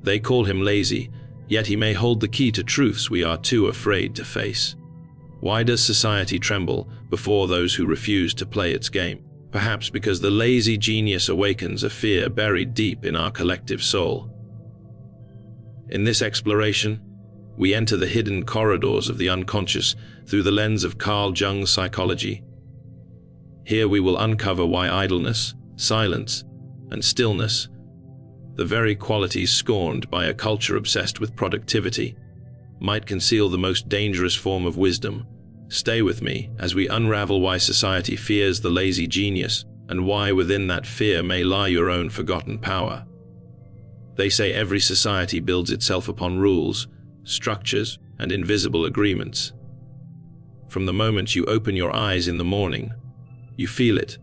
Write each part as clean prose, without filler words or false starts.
They call him lazy, yet he may hold the key to truths we are too afraid to face. Why does society tremble before those who refuse to play its game? Perhaps because the lazy genius awakens a fear buried deep in our collective soul. In this exploration, we enter the hidden corridors of the unconscious through the lens of Carl Jung's psychology. Here we will uncover why idleness, silence, and stillness, the very qualities scorned by a culture obsessed with productivity, might conceal the most dangerous form of wisdom. Stay with me as we unravel why society fears the lazy genius and why within that fear may lie your own forgotten power. They say every society builds itself upon rules, structures, and invisible agreements. From the moment you open your eyes in the morning, you feel it,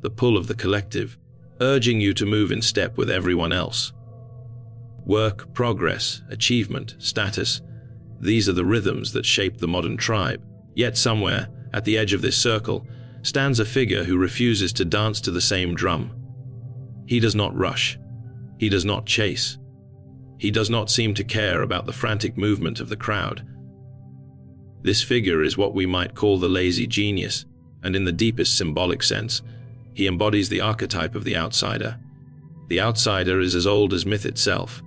the pull of the collective, urging you to move in step with everyone else. Work, progress, achievement, status, these are the rhythms that shape the modern tribe. Yet somewhere, at the edge of this circle, stands a figure who refuses to dance to the same drum. He does not rush. He does not chase. He does not seem to care about the frantic movement of the crowd. This figure is what we might call the lazy genius, and in the deepest symbolic sense, he embodies the archetype of the outsider. The outsider is as old as myth itself.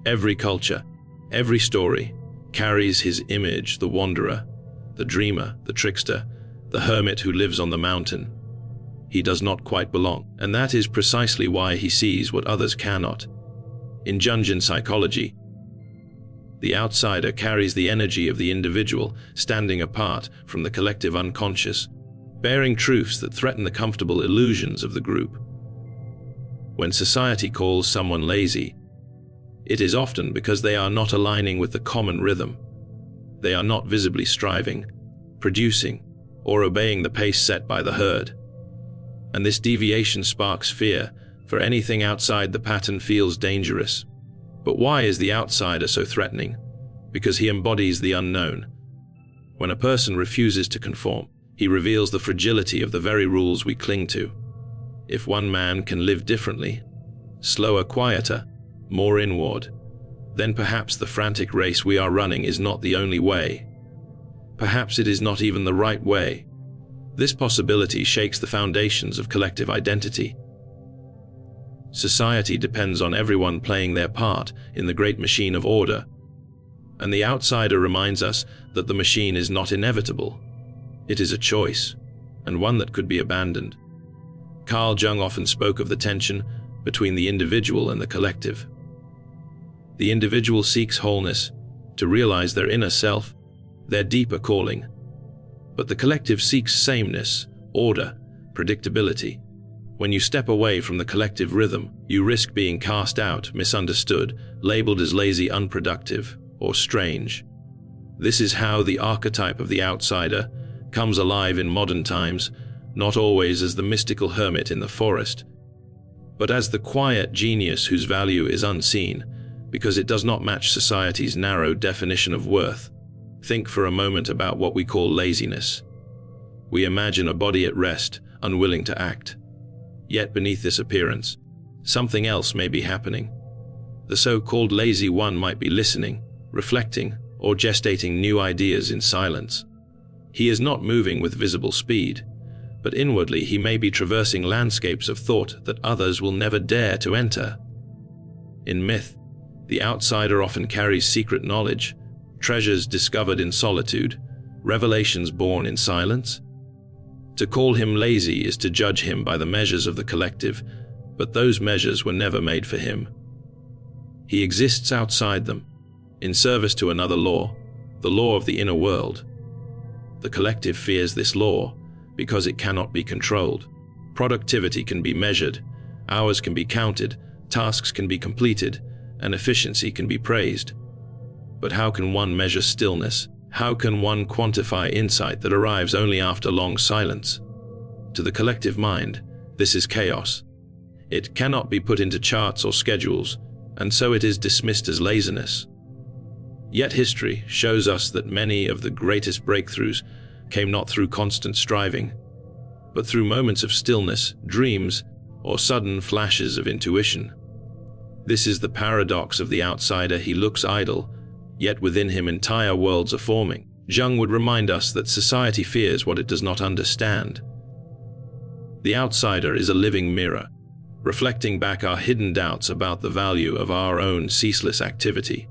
Every culture, every story, carries his image, the wanderer, the dreamer, the trickster, the hermit who lives on the mountain. He does not quite belong, and that is precisely why he sees what others cannot. In Jungian psychology, the outsider carries the energy of the individual, standing apart from the collective unconscious, bearing truths that threaten the comfortable illusions of the group. When society calls someone lazy, it is often because they are not aligning with the common rhythm. They are not visibly striving, producing, or obeying the pace set by the herd. And this deviation sparks fear, for anything outside the pattern feels dangerous. But why is the outsider so threatening? Because he embodies the unknown. When a person refuses to conform, he reveals the fragility of the very rules we cling to. If one man can live differently, slower, quieter, more inward, then perhaps the frantic race we are running is not the only way. Perhaps it is not even the right way. This possibility shakes the foundations of collective identity. Society depends on everyone playing their part in the great machine of order, and the outsider reminds us that the machine is not inevitable. It is a choice, and one that could be abandoned. Carl Jung often spoke of the tension between the individual and the collective. The individual seeks wholeness, to realize their inner self, their deeper calling. But the collective seeks sameness, order, predictability. When you step away from the collective rhythm, you risk being cast out, misunderstood, labeled as lazy, unproductive, or strange. This is how the archetype of the outsider comes alive in modern times, not always as the mystical hermit in the forest, but as the quiet genius whose value is unseen, because it does not match society's narrow definition of worth. Think for a moment about what we call laziness. We imagine a body at rest, unwilling to act. Yet beneath this appearance, something else may be happening. The so-called lazy one might be listening, reflecting, or gestating new ideas in silence. He is not moving with visible speed, but inwardly he may be traversing landscapes of thought that others will never dare to enter. In myth, the outsider often carries secret knowledge, treasures discovered in solitude, revelations born in silence. To call him lazy is to judge him by the measures of the collective, but those measures were never made for him. He exists outside them, in service to another law, the law of the inner world. The collective fears this law because it cannot be controlled. Productivity can be measured, hours can be counted, tasks can be completed, and efficiency can be praised. But how can one measure stillness? How can one quantify insight that arrives only after long silence? To the collective mind, this is chaos. It cannot be put into charts or schedules, and so it is dismissed as laziness. Yet history shows us that many of the greatest breakthroughs came not through constant striving, but through moments of stillness, dreams, or sudden flashes of intuition. This is the paradox of the outsider. He looks idle, yet within him entire worlds are forming. Jung would remind us that society fears what it does not understand. The outsider is a living mirror, reflecting back our hidden doubts about the value of our own ceaseless activity.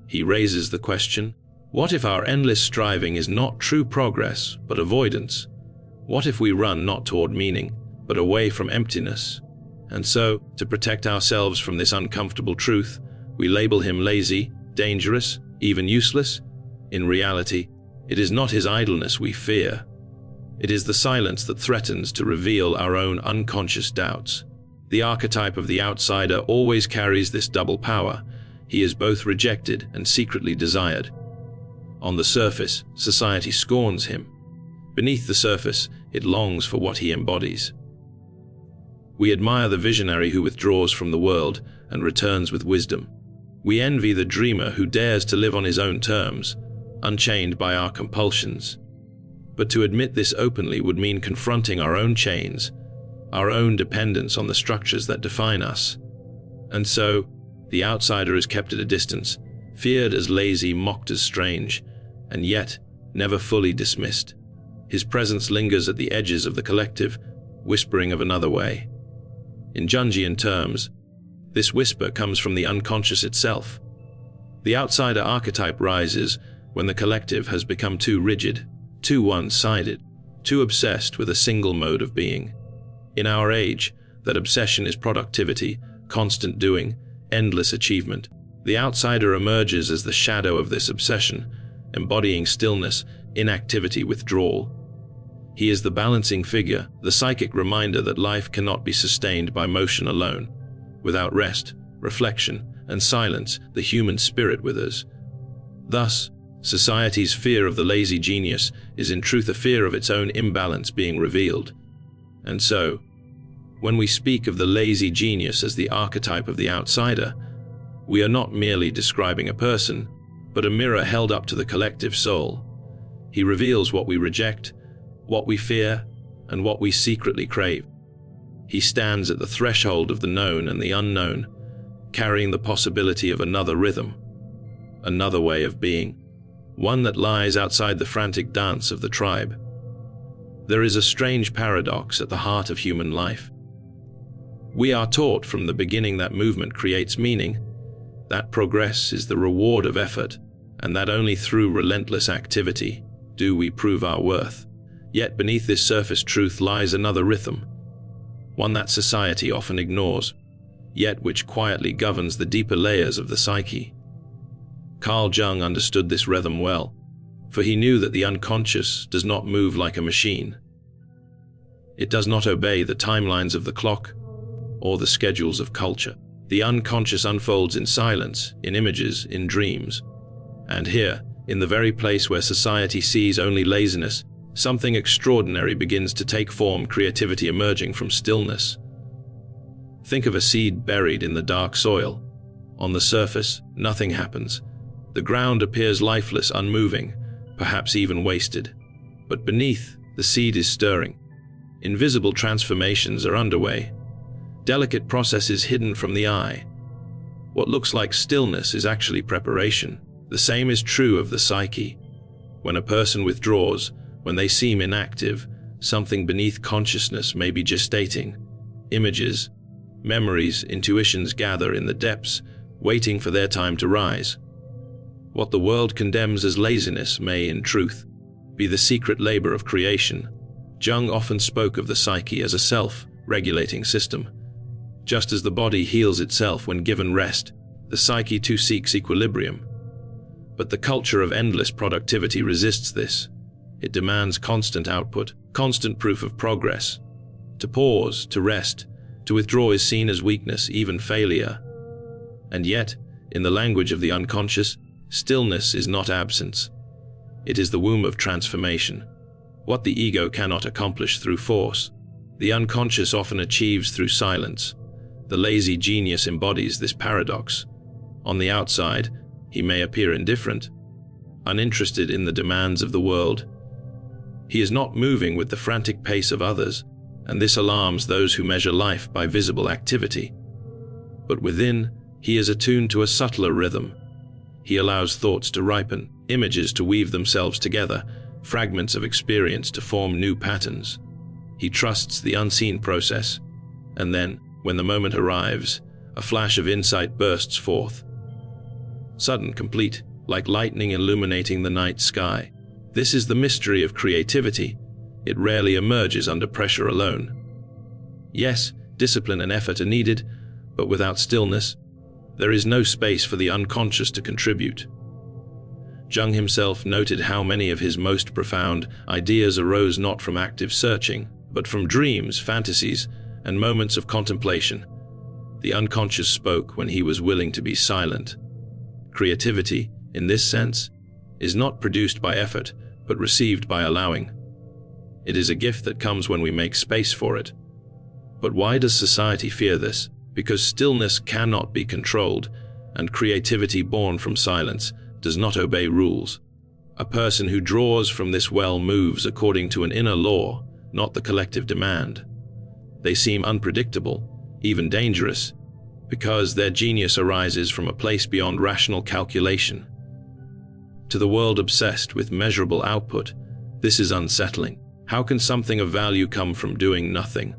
He raises the question, what if our endless striving is not true progress, but avoidance? What if we run not toward meaning, but away from emptiness? And so, to protect ourselves from this uncomfortable truth, we label him lazy, dangerous, even useless. In reality, it is not his idleness we fear. It is the silence that threatens to reveal our own unconscious doubts. The archetype of the outsider always carries this double power. He is both rejected and secretly desired. On the surface, society scorns him. Beneath the surface, it longs for what he embodies. We admire the visionary who withdraws from the world and returns with wisdom. We envy the dreamer who dares to live on his own terms, unchained by our compulsions. But to admit this openly would mean confronting our own chains, our own dependence on the structures that define us. And so, the outsider is kept at a distance, feared as lazy, mocked as strange, and yet never fully dismissed. His presence lingers at the edges of the collective, whispering of another way. In Jungian terms, this whisper comes from the unconscious itself. The outsider archetype rises when the collective has become too rigid, too one-sided, too obsessed with a single mode of being. In our age, that obsession is productivity, constant doing, endless achievement. The outsider emerges as the shadow of this obsession, embodying stillness, inactivity, withdrawal. He is the balancing figure, the psychic reminder that life cannot be sustained by motion alone. Without rest, reflection, and silence, the human spirit withers. Thus, society's fear of the lazy genius is in truth a fear of its own imbalance being revealed. And so, when we speak of the lazy genius as the archetype of the outsider, we are not merely describing a person, but a mirror held up to the collective soul. He reveals what we reject, what we fear, and what we secretly crave. He stands at the threshold of the known and the unknown, carrying the possibility of another rhythm, another way of being, one that lies outside the frantic dance of the tribe. There is a strange paradox at the heart of human life. We are taught from the beginning that movement creates meaning, that progress is the reward of effort, and that only through relentless activity do we prove our worth. Yet beneath this surface truth lies another rhythm, one that society often ignores, yet which quietly governs the deeper layers of the psyche. Carl Jung understood this rhythm well, for he knew that the unconscious does not move like a machine. It does not obey the timelines of the clock or the schedules of culture. The unconscious unfolds in silence, in images, in dreams. And here, in the very place where society sees only laziness, something extraordinary begins to take form, creativity emerging from stillness. Think of a seed buried in the dark soil. On the surface, nothing happens. The ground appears lifeless, unmoving, perhaps even wasted. But beneath, the seed is stirring. Invisible transformations are underway. Delicate processes hidden from the eye. What looks like stillness is actually preparation. The same is true of the psyche. When a person withdraws, when they seem inactive, something beneath consciousness may be gestating. Images, memories, intuitions gather in the depths, waiting for their time to rise. What the world condemns as laziness may, in truth, be the secret labor of creation. Jung often spoke of the psyche as a self-regulating system. Just as the body heals itself when given rest, the psyche too seeks equilibrium. But the culture of endless productivity resists this. It demands constant output, constant proof of progress. To pause, to rest, to withdraw is seen as weakness, even failure. And yet, in the language of the unconscious, stillness is not absence. It is the womb of transformation. What the ego cannot accomplish through force, the unconscious often achieves through silence. The lazy genius embodies this paradox. On the outside, he may appear indifferent, uninterested in the demands of the world. He is not moving with the frantic pace of others, and this alarms those who measure life by visible activity. But within, he is attuned to a subtler rhythm. He allows thoughts to ripen, images to weave themselves together, fragments of experience to form new patterns. He trusts the unseen process, and then, when the moment arrives, a flash of insight bursts forth. Sudden, complete, like lightning illuminating the night sky. This is the mystery of creativity. It rarely emerges under pressure alone. Yes, discipline and effort are needed, but without stillness, there is no space for the unconscious to contribute. Jung himself noted how many of his most profound ideas arose not from active searching, but from dreams, fantasies, and moments of contemplation. The unconscious spoke when he was willing to be silent. Creativity, in this sense, is not produced by effort, but received by allowing. It is a gift that comes when we make space for it. But why does society fear this? Because stillness cannot be controlled, and creativity born from silence does not obey rules. A person who draws from this well moves according to an inner law, not the collective demand. They seem unpredictable, even dangerous, because their genius arises from a place beyond rational calculation. To the world obsessed with measurable output, this is unsettling. How can something of value come from doing nothing?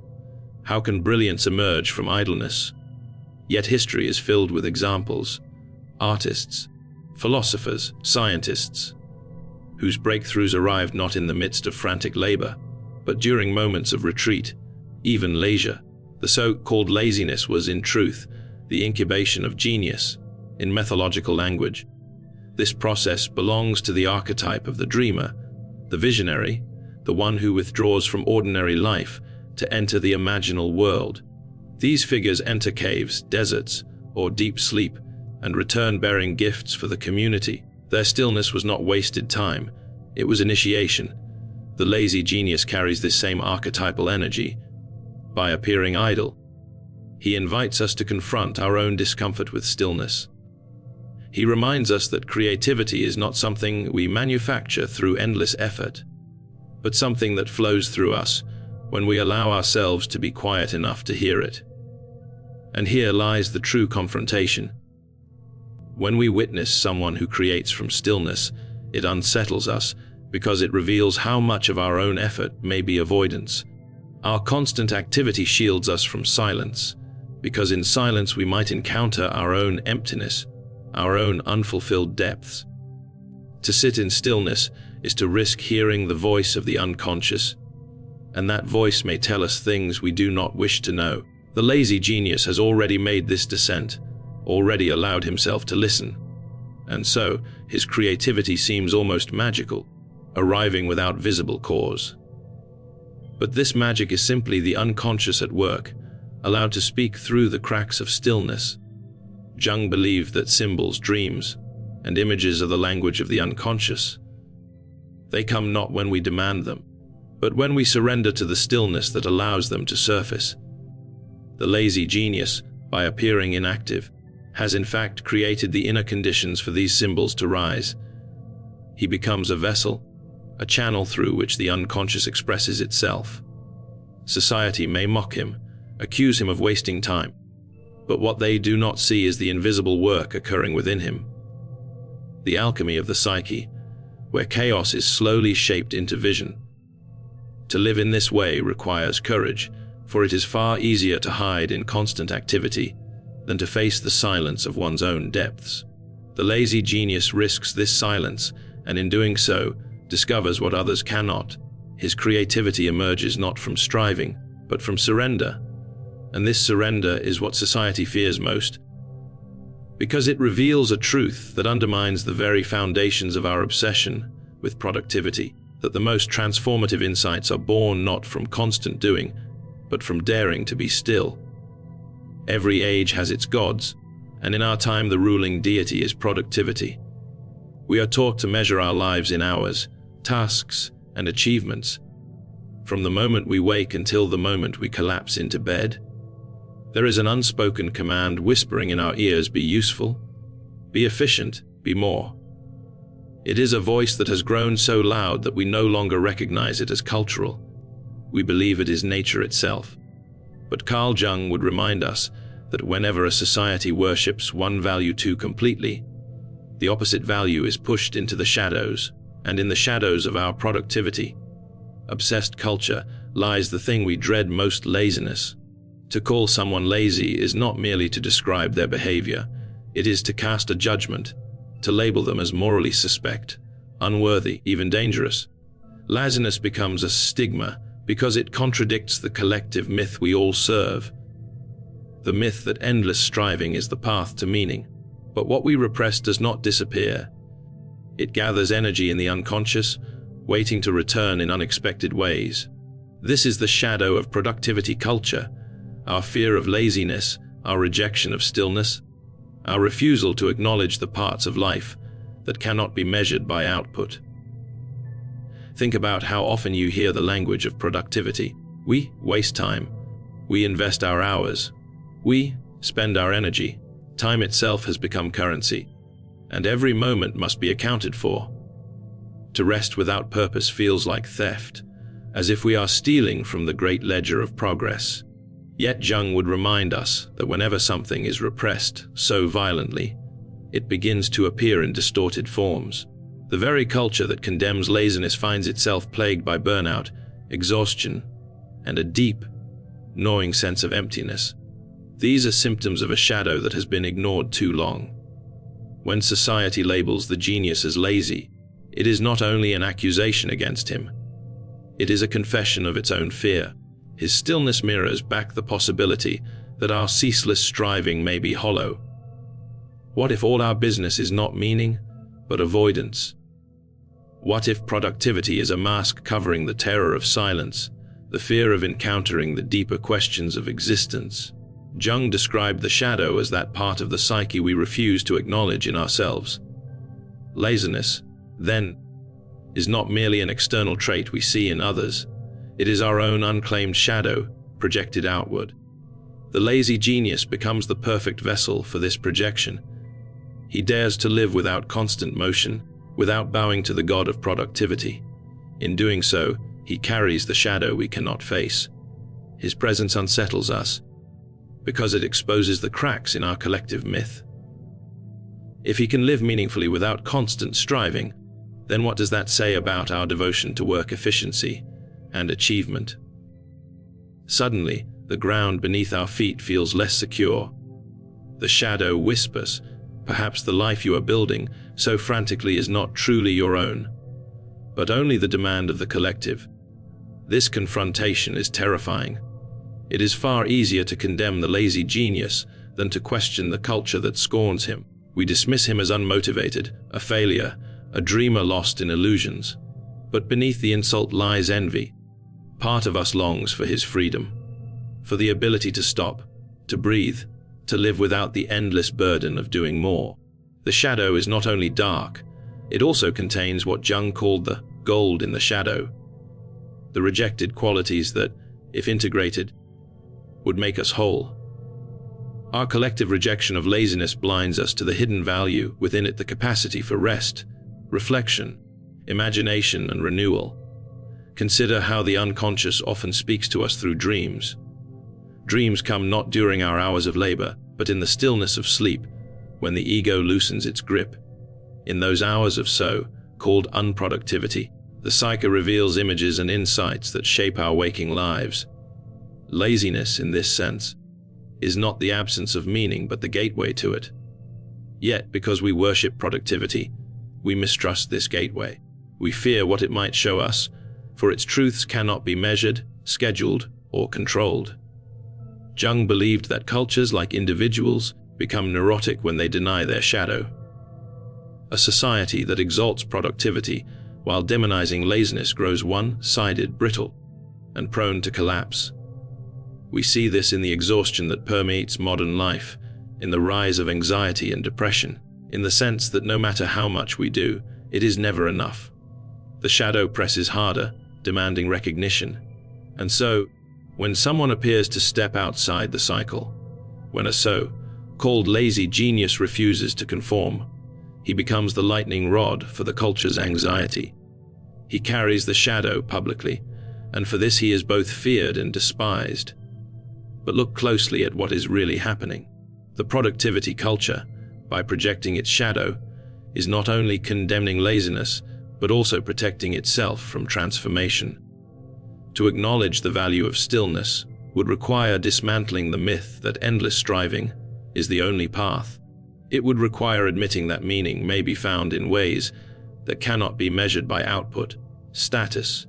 How can brilliance emerge from idleness? Yet history is filled with examples. Artists, philosophers, scientists, whose breakthroughs arrived not in the midst of frantic labor, but during moments of retreat, even leisure. The so-called laziness was, in truth, the incubation of genius, in mythological language. This process belongs to the archetype of the dreamer, the visionary, the one who withdraws from ordinary life to enter the imaginal world. These figures enter caves, deserts, or deep sleep, and return bearing gifts for the community. Their stillness was not wasted time, it was initiation. The lazy genius carries this same archetypal energy. By appearing idle, he invites us to confront our own discomfort with stillness. He reminds us that creativity is not something we manufacture through endless effort, but something that flows through us when we allow ourselves to be quiet enough to hear it. And here lies the true confrontation. When we witness someone who creates from stillness, it unsettles us because it reveals how much of our own effort may be avoidance. Our constant activity shields us from silence, because in silence we might encounter our own emptiness, our own unfulfilled depths. To sit in stillness is to risk hearing the voice of the unconscious, and that voice may tell us things we do not wish to know. The lazy genius has already made this descent, already allowed himself to listen, and so his creativity seems almost magical, arriving without visible cause. But this magic is simply the unconscious at work, allowed to speak through the cracks of stillness. Jung believed that symbols, dreams, and images are the language of the unconscious. They come not when we demand them, but when we surrender to the stillness that allows them to surface. The lazy genius, by appearing inactive, has in fact created the inner conditions for these symbols to rise. He becomes a vessel, a channel through which the unconscious expresses itself. Society may mock him, accuse him of wasting time, but what they do not see is the invisible work occurring within him. The alchemy of the psyche, where chaos is slowly shaped into vision. To live in this way requires courage, for it is far easier to hide in constant activity than to face the silence of one's own depths. The lazy genius risks this silence, and in doing so, discovers what others cannot. His creativity emerges not from striving, but from surrender. And this surrender is what society fears most, because it reveals a truth that undermines the very foundations of our obsession with productivity, that the most transformative insights are born not from constant doing, but from daring to be still. Every age has its gods, and in our time the ruling deity is productivity. We are taught to measure our lives in hours, tasks, and achievements. From the moment we wake until the moment we collapse into bed, there is an unspoken command whispering in our ears: be useful, be efficient, be more. It is a voice that has grown so loud that we no longer recognize it as cultural. We believe it is nature itself. But Carl Jung would remind us that whenever a society worships one value too completely, the opposite value is pushed into the shadows, and in the shadows of our productivity, obsessed culture, lies the thing we dread most: laziness. To call someone lazy is not merely to describe their behavior, it is to cast a judgment, to label them as morally suspect, unworthy, even dangerous. Laziness becomes a stigma because it contradicts the collective myth we all serve. The myth that endless striving is the path to meaning. But what we repress does not disappear. It gathers energy in the unconscious, waiting to return in unexpected ways. This is the shadow of productivity culture, our fear of laziness, our rejection of stillness, our refusal to acknowledge the parts of life that cannot be measured by output. Think about how often you hear the language of productivity. We waste time. We invest our hours. We spend our energy. Time itself has become currency, and every moment must be accounted for. To rest without purpose feels like theft, as if we are stealing from the great ledger of progress. Yet Jung would remind us that whenever something is repressed so violently, it begins to appear in distorted forms. The very culture that condemns laziness finds itself plagued by burnout, exhaustion, and a deep, gnawing sense of emptiness. These are symptoms of a shadow that has been ignored too long. When society labels the genius as lazy, it is not only an accusation against him, it is a confession of its own fear. His stillness mirrors back the possibility that our ceaseless striving may be hollow. What if all our business is not meaning, but avoidance? What if productivity is a mask covering the terror of silence, the fear of encountering the deeper questions of existence? Jung described the shadow as that part of the psyche we refuse to acknowledge in ourselves. Laziness, then, is not merely an external trait we see in others. It is our own unclaimed shadow, projected outward. The lazy genius becomes the perfect vessel for this projection. He dares to live without constant motion, without bowing to the god of productivity. In doing so, he carries the shadow we cannot face. His presence unsettles us, because it exposes the cracks in our collective myth. If he can live meaningfully without constant striving, then what does that say about our devotion to work efficiency and achievement? Suddenly, the ground beneath our feet feels less secure. The shadow whispers, perhaps the life you are building so frantically is not truly your own, but only the demand of the collective. This confrontation is terrifying. It is far easier to condemn the lazy genius than to question the culture that scorns him. We dismiss him as unmotivated, a failure, a dreamer lost in illusions. But beneath the insult lies envy. Part of us longs for his freedom, for the ability to stop, to breathe, to live without the endless burden of doing more. The shadow is not only dark, it also contains what Jung called the gold in the shadow, the rejected qualities that, if integrated, would make us whole. Our collective rejection of laziness blinds us to the hidden value within it, the capacity for rest, reflection, imagination, and renewal. Consider how the unconscious often speaks to us through dreams. Dreams come not during our hours of labor, but in the stillness of sleep, when the ego loosens its grip. In those hours of so-called unproductivity, the psyche reveals images and insights that shape our waking lives. Laziness, in this sense, is not the absence of meaning but the gateway to it. Yet, because we worship productivity, we mistrust this gateway. We fear what it might show us, for its truths cannot be measured, scheduled, or controlled. Jung believed that cultures, like individuals, become neurotic when they deny their shadow. A society that exalts productivity while demonizing laziness grows one-sided, brittle, and prone to collapse. We see this in the exhaustion that permeates modern life, in the rise of anxiety and depression, in the sense that no matter how much we do, it is never enough. The shadow presses harder, demanding recognition. And so, when someone appears to step outside the cycle, when a so-called lazy genius refuses to conform, he becomes the lightning rod for the culture's anxiety. He carries the shadow publicly, and for this he is both feared and despised. but look closely at what is really happening. The productivity culture, by projecting its shadow, is not only condemning laziness, but also protecting itself from transformation. To acknowledge the value of stillness would require dismantling the myth that endless striving is the only path. It would require admitting that meaning may be found in ways that cannot be measured by output, status,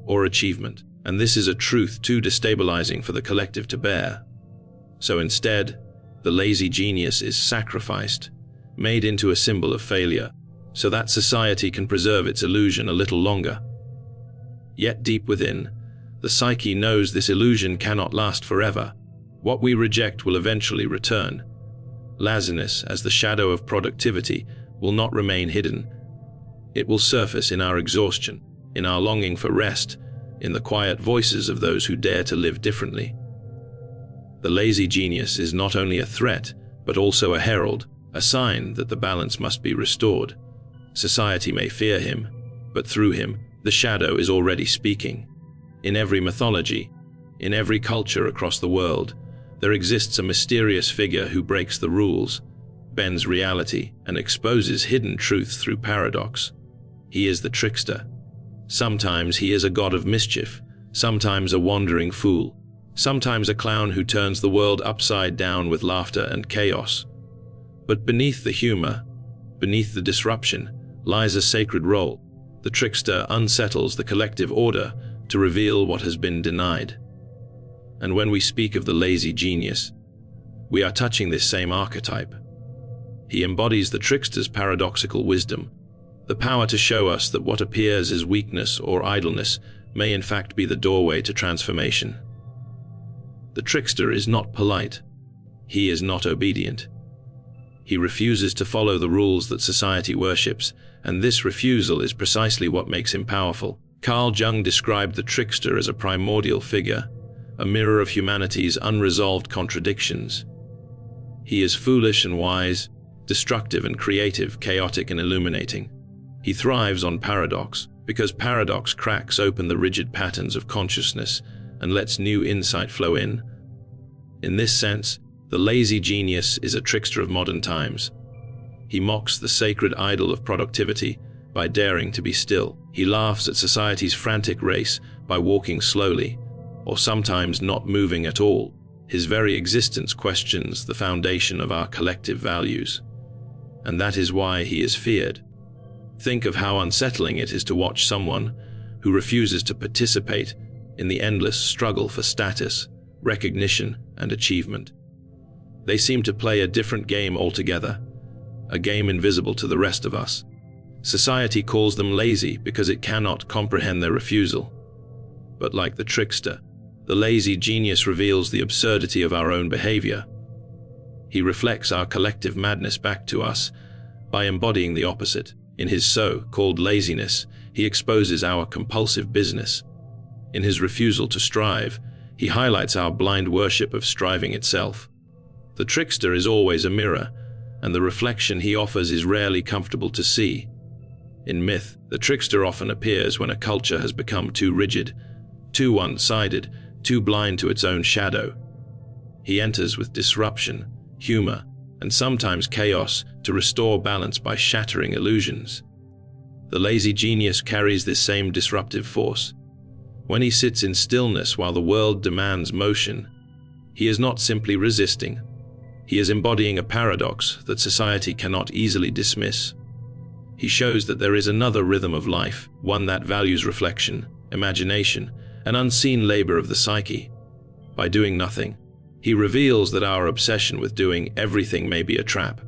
or achievement, and this is a truth too destabilizing for the collective to bear. So instead, the lazy genius is sacrificed, made into a symbol of failure, so that society can preserve its illusion a little longer. Yet deep within, the psyche knows this illusion cannot last forever. What we reject will eventually return. Laziness, as the shadow of productivity, will not remain hidden. It will surface in our exhaustion, in our longing for rest, in the quiet voices of those who dare to live differently. The lazy genius is not only a threat, but also a herald, a sign that the balance must be restored. Society may fear him, but through him, the shadow is already speaking. In every mythology, in every culture across the world, there exists a mysterious figure who breaks the rules, bends reality, and exposes hidden truths through paradox. He is the trickster. Sometimes he is a god of mischief, sometimes a wandering fool, sometimes a clown who turns the world upside down with laughter and chaos. But beneath the humor, beneath the disruption, lies a sacred role. The trickster unsettles the collective order to reveal what has been denied. And when we speak of the lazy genius, we are touching this same archetype. He embodies the trickster's paradoxical wisdom, the power to show us that what appears as weakness or idleness may in fact be the doorway to transformation. The trickster is not polite. He is not obedient. He refuses to follow the rules that society worships, and this refusal is precisely what makes him powerful. Carl Jung described the trickster as a primordial figure, a mirror of humanity's unresolved contradictions. He is foolish and wise, destructive and creative, chaotic and illuminating. He thrives on paradox, because paradox cracks open the rigid patterns of consciousness and lets new insight flow in. In this sense, the lazy genius is a trickster of modern times. He mocks the sacred idol of productivity by daring to be still. He laughs at society's frantic race by walking slowly, or sometimes not moving at all. His very existence questions the foundation of our collective values. And that is why he is feared. Think of how unsettling it is to watch someone who refuses to participate in the endless struggle for status, recognition, and achievement. They seem to play a different game altogether, a game invisible to the rest of us. Society calls them lazy because it cannot comprehend their refusal. But like the trickster, the lazy genius reveals the absurdity of our own behavior. He reflects our collective madness back to us by embodying the opposite. In his so-called laziness, he exposes our compulsive business. In his refusal to strive, he highlights our blind worship of striving itself. The trickster is always a mirror, and the reflection he offers is rarely comfortable to see. In myth, the trickster often appears when a culture has become too rigid, too one-sided, too blind to its own shadow. He enters with disruption, humor, and sometimes chaos to restore balance by shattering illusions. The lazy genius carries this same disruptive force. When he sits in stillness while the world demands motion, he is not simply resisting. He is embodying a paradox that society cannot easily dismiss. He shows that there is another rhythm of life, one that values reflection, imagination, an unseen labor of the psyche. By doing nothing, he reveals that our obsession with doing everything may be a trap.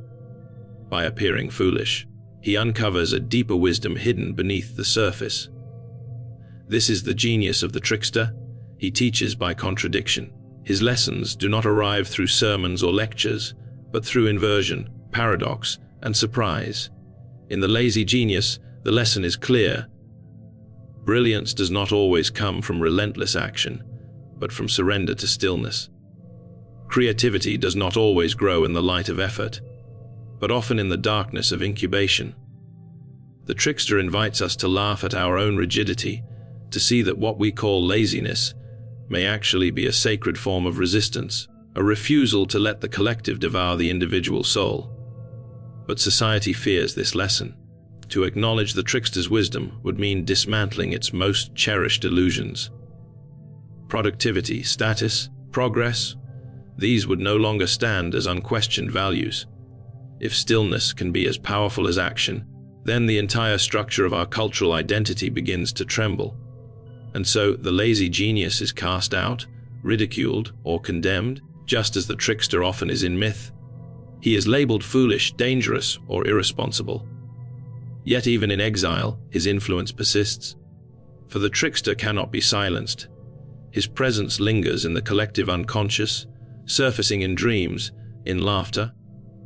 By appearing foolish, he uncovers a deeper wisdom hidden beneath the surface. This is the genius of the trickster. He teaches by contradiction. His lessons do not arrive through sermons or lectures, but through inversion, paradox, and surprise. In the lazy genius, the lesson is clear. Brilliance does not always come from relentless action, but from surrender to stillness. Creativity does not always grow in the light of effort, but often in the darkness of incubation. The trickster invites us to laugh at our own rigidity, to see that what we call laziness may actually be a sacred form of resistance, a refusal to let the collective devour the individual soul. But society fears this lesson. To acknowledge the trickster's wisdom would mean dismantling its most cherished illusions. Productivity, status, progress, these would no longer stand as unquestioned values. If stillness can be as powerful as action, then the entire structure of our cultural identity begins to tremble. And so the lazy genius is cast out, ridiculed, or condemned, just as the trickster often is in myth. He is labeled foolish, dangerous, or irresponsible. Yet even in exile, his influence persists. For the trickster cannot be silenced. His presence lingers in the collective unconscious, surfacing in dreams, in laughter,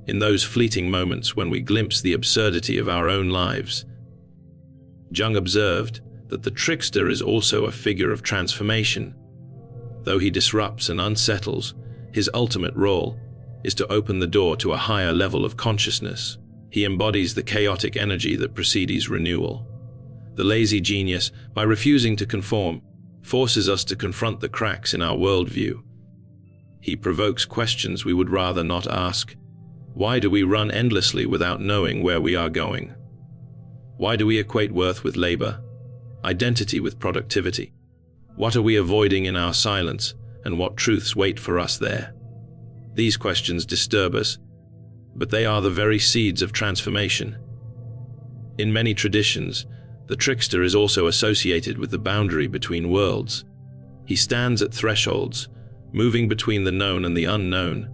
in those fleeting moments when we glimpse the absurdity of our own lives. Jung observed that the trickster is also a figure of transformation. Though he disrupts and unsettles, his ultimate role is to open the door to a higher level of consciousness. He embodies the chaotic energy that precedes renewal. The lazy genius, by refusing to conform, forces us to confront the cracks in our worldview. He provokes questions we would rather not ask. Why do we run endlessly without knowing where we are going? Why do we equate worth with labor, identity with productivity? What are we avoiding in our silence, and what truths wait for us there? These questions disturb us, but they are the very seeds of transformation. In many traditions, the trickster is also associated with the boundary between worlds. He stands at thresholds, moving between the known and the unknown,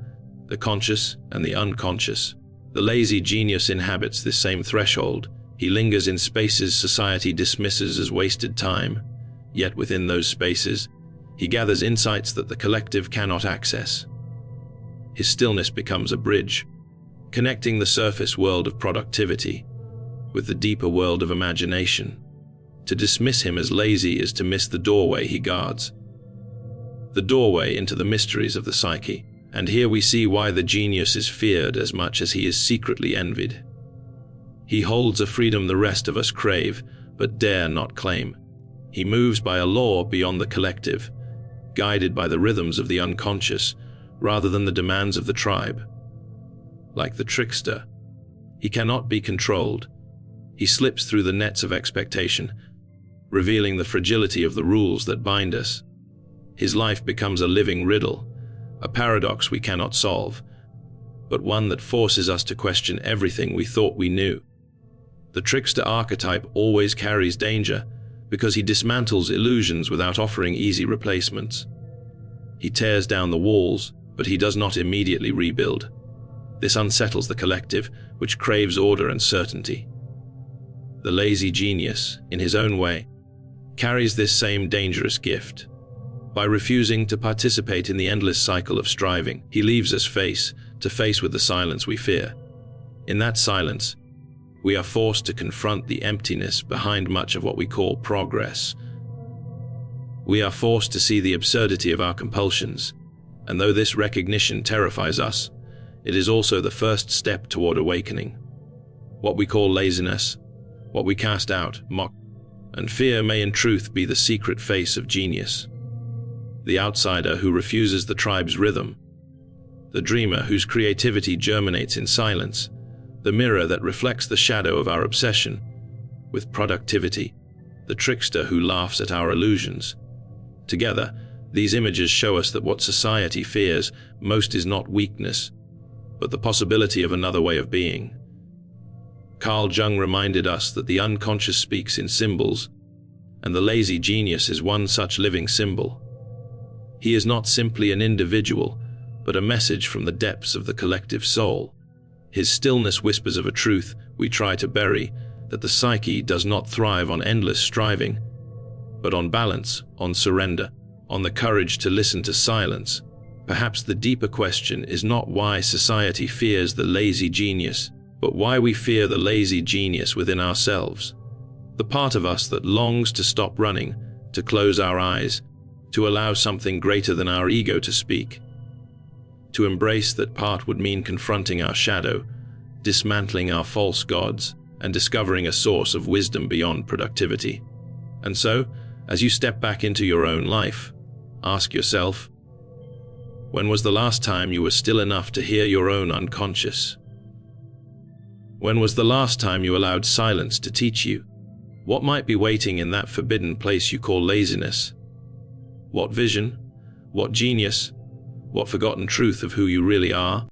the conscious and the unconscious. The lazy genius inhabits this same threshold. He lingers in spaces society dismisses as wasted time, yet within those spaces, he gathers insights that the collective cannot access. His stillness becomes a bridge, connecting the surface world of productivity with the deeper world of imagination. To dismiss him as lazy is to miss the doorway he guards, the doorway into the mysteries of the psyche. And here we see why the genius is feared as much as he is secretly envied. He holds a freedom the rest of us crave, but dare not claim. He moves by a law beyond the collective, guided by the rhythms of the unconscious, rather than the demands of the tribe. Like the trickster, he cannot be controlled. He slips through the nets of expectation, revealing the fragility of the rules that bind us. His life becomes a living riddle, a paradox we cannot solve, but one that forces us to question everything we thought we knew. The trickster archetype always carries danger because he dismantles illusions without offering easy replacements. He tears down the walls, but he does not immediately rebuild. This unsettles the collective, which craves order and certainty. The lazy genius, in his own way, carries this same dangerous gift. By refusing to participate in the endless cycle of striving, he leaves us face to face with the silence we fear. In that silence, we are forced to confront the emptiness behind much of what we call progress. We are forced to see the absurdity of our compulsions, and though this recognition terrifies us, it is also the first step toward awakening. What we call laziness, what we cast out, mock, and fear may in truth be the secret face of genius. The outsider who refuses the tribe's rhythm, the dreamer whose creativity germinates in silence, the mirror that reflects the shadow of our obsession with productivity, the trickster who laughs at our illusions. Together, these images show us that what society fears most is not weakness, but the possibility of another way of being. Carl Jung reminded us that the unconscious speaks in symbols, and the lazy genius is one such living symbol. He is not simply an individual, but a message from the depths of the collective soul. His stillness whispers of a truth we try to bury, that the psyche does not thrive on endless striving, but on balance, on surrender, on the courage to listen to silence. Perhaps the deeper question is not why society fears the lazy genius, but why we fear the lazy genius within ourselves. The part of us that longs to stop running, to close our eyes, to allow something greater than our ego to speak. To embrace that part would mean confronting our shadow, dismantling our false gods, and discovering a source of wisdom beyond productivity. And so, as you step back into your own life, Ask yourself, when was the last time you were still enough to hear your own unconscious? When was the last time you allowed silence to teach you? What might be waiting in that forbidden place you call laziness? What vision? What genius? What forgotten truth of who you really are?